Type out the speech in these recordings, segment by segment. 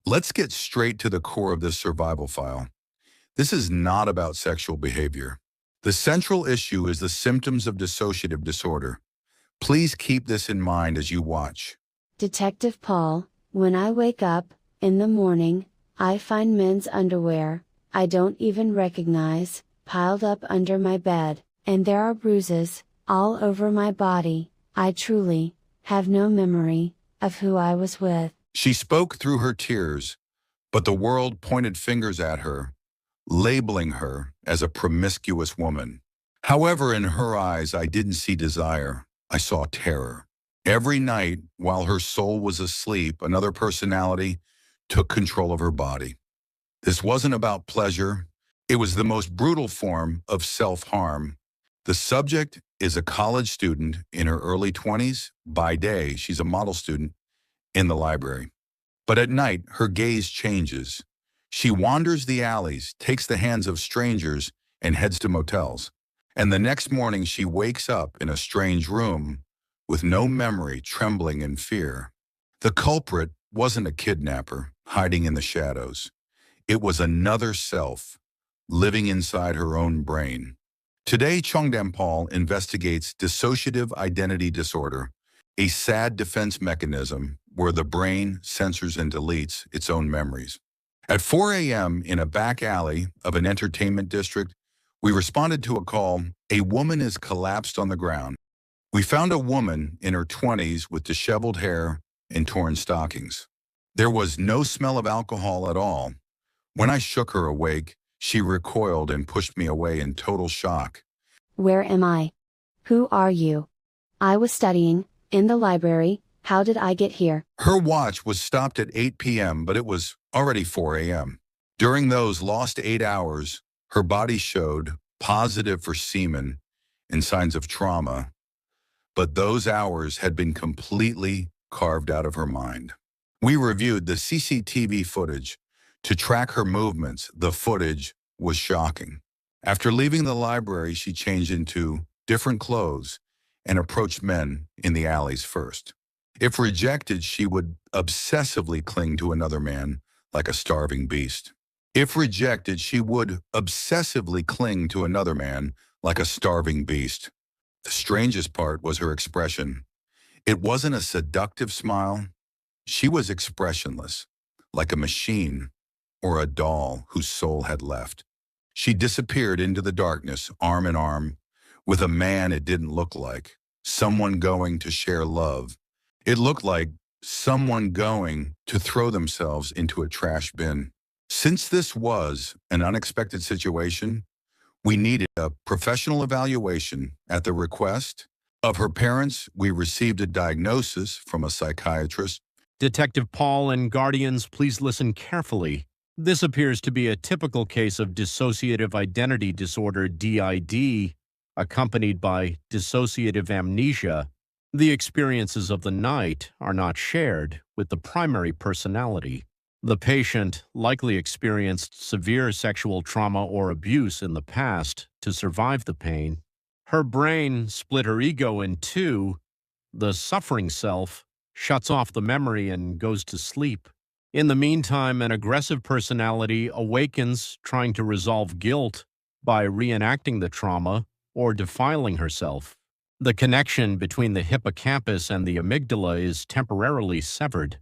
Let's get straight to the core of this survival file. This is not about sexual behavior. The central issue is the symptoms of dissociative disorder. Please keep this in mind as you watch. Detective Paul, when I wake up, in the morning, I find men's underwear, I don't even recognize, piled up under my bed, and there are bruises, all over my body. I truly have no memory of who I was with. She spoke through her tears, but the world pointed fingers at her, labeling her as a promiscuous woman. However, in her eyes, I didn't see desire. I saw terror. Every night, while her soul was asleep, another personality took control of her body. This wasn't about pleasure. It was the most brutal form of self-harm. The subject is a college student in her early 20s. By day, she's a model student in the library. But at night, her gaze changes. She wanders the alleys, takes the hands of strangers, and heads to motels. And the next morning, she wakes up in a strange room with no memory, trembling in fear. The culprit wasn't a kidnapper hiding in the shadows. It was another self living inside her own brain. Today, Chongdam Paul investigates dissociative identity disorder, a sad defense mechanism where the brain censors and deletes its own memories. At 4 a.m. in a back alley of an entertainment district, we responded to a call. A woman is collapsed on the ground. We found a woman in her 20s with disheveled hair and torn stockings. There was no smell of alcohol at all. When I shook her awake, she recoiled and pushed me away in total shock. Where am I? Who are you? I was studying, in the library. How did I get here? Her watch was stopped at 8 p.m., but it was already 4 a.m. During those lost 8 hours, her body showed positive for semen and signs of trauma, but those hours had been completely carved out of her mind. We reviewed the CCTV footage to track her movements. The footage was shocking. After leaving the library, she changed into different clothes and approached men in the alleys first. If rejected, she would obsessively cling to another man like a starving beast. If rejected, she would obsessively cling to another man like a starving beast. The strangest part was her expression. It wasn't a seductive smile. She was expressionless, like a machine or a doll whose soul had left. She disappeared into the darkness, arm in arm, with a man it didn't look like, someone going to share love. It looked like someone going to throw themselves into a trash bin. Since this was an unexpected situation, we needed a professional evaluation. At the request of her parents, we received a diagnosis from a psychiatrist. Detective Paul and guardians, please listen carefully. This appears to be a typical case of dissociative identity disorder, DID, accompanied by dissociative amnesia. The experiences of the night are not shared with the primary personality. The patient likely experienced severe sexual trauma or abuse in the past to survive the pain. Her brain split her ego in two. The suffering self shuts off the memory and goes to sleep. In the meantime, an aggressive personality awakens, trying to resolve guilt by reenacting the trauma or defiling herself. The connection between the hippocampus and the amygdala is temporarily severed.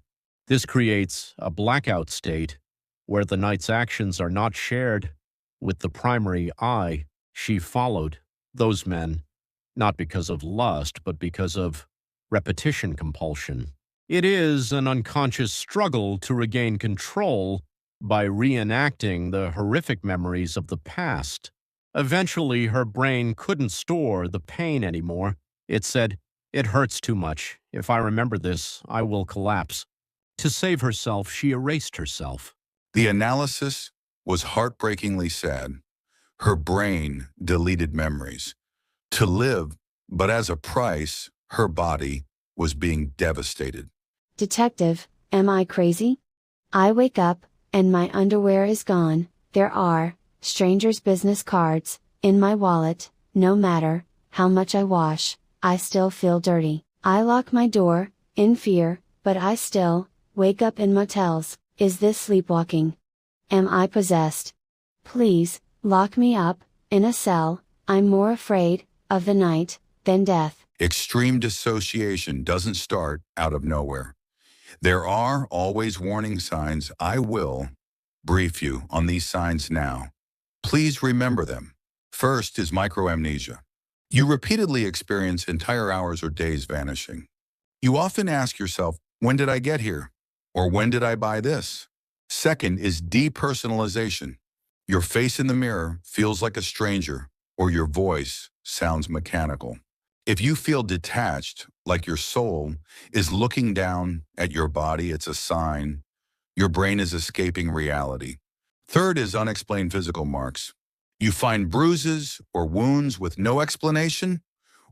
This creates a blackout state where the night's actions are not shared with the primary I. She followed those men, not because of lust, but because of repetition compulsion. It is an unconscious struggle to regain control by reenacting the horrific memories of the past. Eventually, her brain couldn't store the pain anymore. It said, "It hurts too much. If I remember this, I will collapse." To save herself, she erased herself. The analysis was heartbreakingly sad. Her brain deleted memories to live, but as a price, her body was being devastated. Detective, am I crazy? I wake up, and my underwear is gone. There are strangers' business cards in my wallet. No matter how much I wash, I still feel dirty. I lock my door, in fear, but I still wake up in motels. Is this sleepwalking? Am I possessed? Please, lock me up, in a cell. I'm more afraid of the night than death. Extreme dissociation doesn't start out of nowhere. There are always warning signs. I will brief you on these signs now. Please remember them. First is microamnesia. You repeatedly experience entire hours or days vanishing. You often ask yourself, when did I get here? Or when did I buy this? Second is depersonalization. Your face in the mirror feels like a stranger, or your voice sounds mechanical. If you feel detached, like your soul is looking down at your body, it's a sign your brain is escaping reality. Third is unexplained physical marks. You find bruises or wounds with no explanation,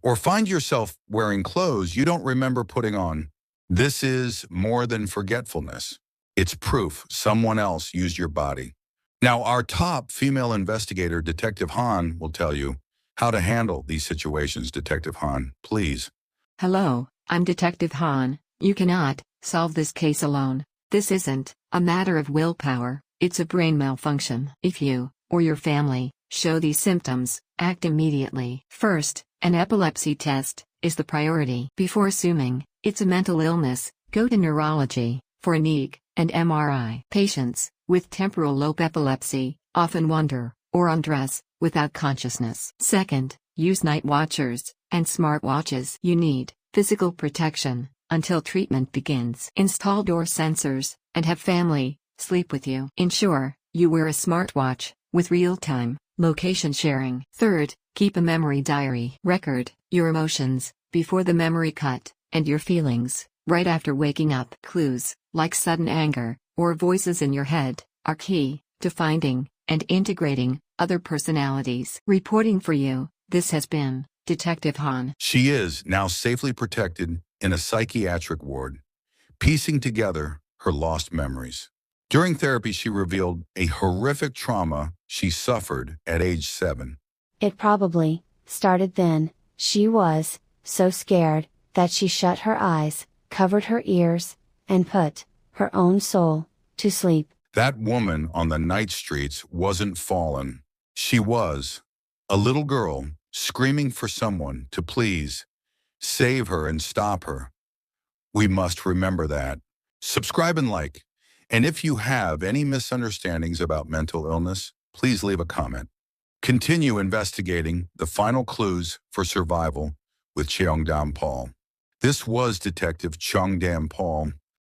or find yourself wearing clothes you don't remember putting on. This is more than forgetfulness. It's proof someone else used your body. Now, our top female investigator, Detective Han, will tell you how to handle these situations. Detective Han, please. Hello, I'm Detective Han. You cannot solve this case alone. This isn't a matter of willpower, it's a brain malfunction. If you, or your family, show these symptoms, act immediately. First, an epilepsy test is the priority. Before assuming it's a mental illness, go to neurology for an EEG and MRI. Patients with temporal lobe epilepsy often wander or undress without consciousness. Second, use night watchers and smartwatches. You need physical protection until treatment begins. Install door sensors and have family sleep with you. Ensure you wear a smartwatch with real-time location sharing. Third, keep a memory diary. Record your emotions before the memory cut and your feelings right after waking up. Clues like sudden anger or voices in your head are key to finding and integrating other personalities. Reporting for you, this has been Detective Han. She is now safely protected in a psychiatric ward, piecing together her lost memories. During therapy, she revealed a horrific trauma she suffered at age 7. It probably started then. She was so scared that she shut her eyes, covered her ears, and put her own soul to sleep. That woman on the night streets wasn't fallen. She was a little girl screaming for someone to please save her and stop her. We must remember that. Subscribe and like. And if you have any misunderstandings about mental illness, please leave a comment. Continue investigating the final clues for survival with Cheongdam Paul. This was Detective Cheongdam Paul.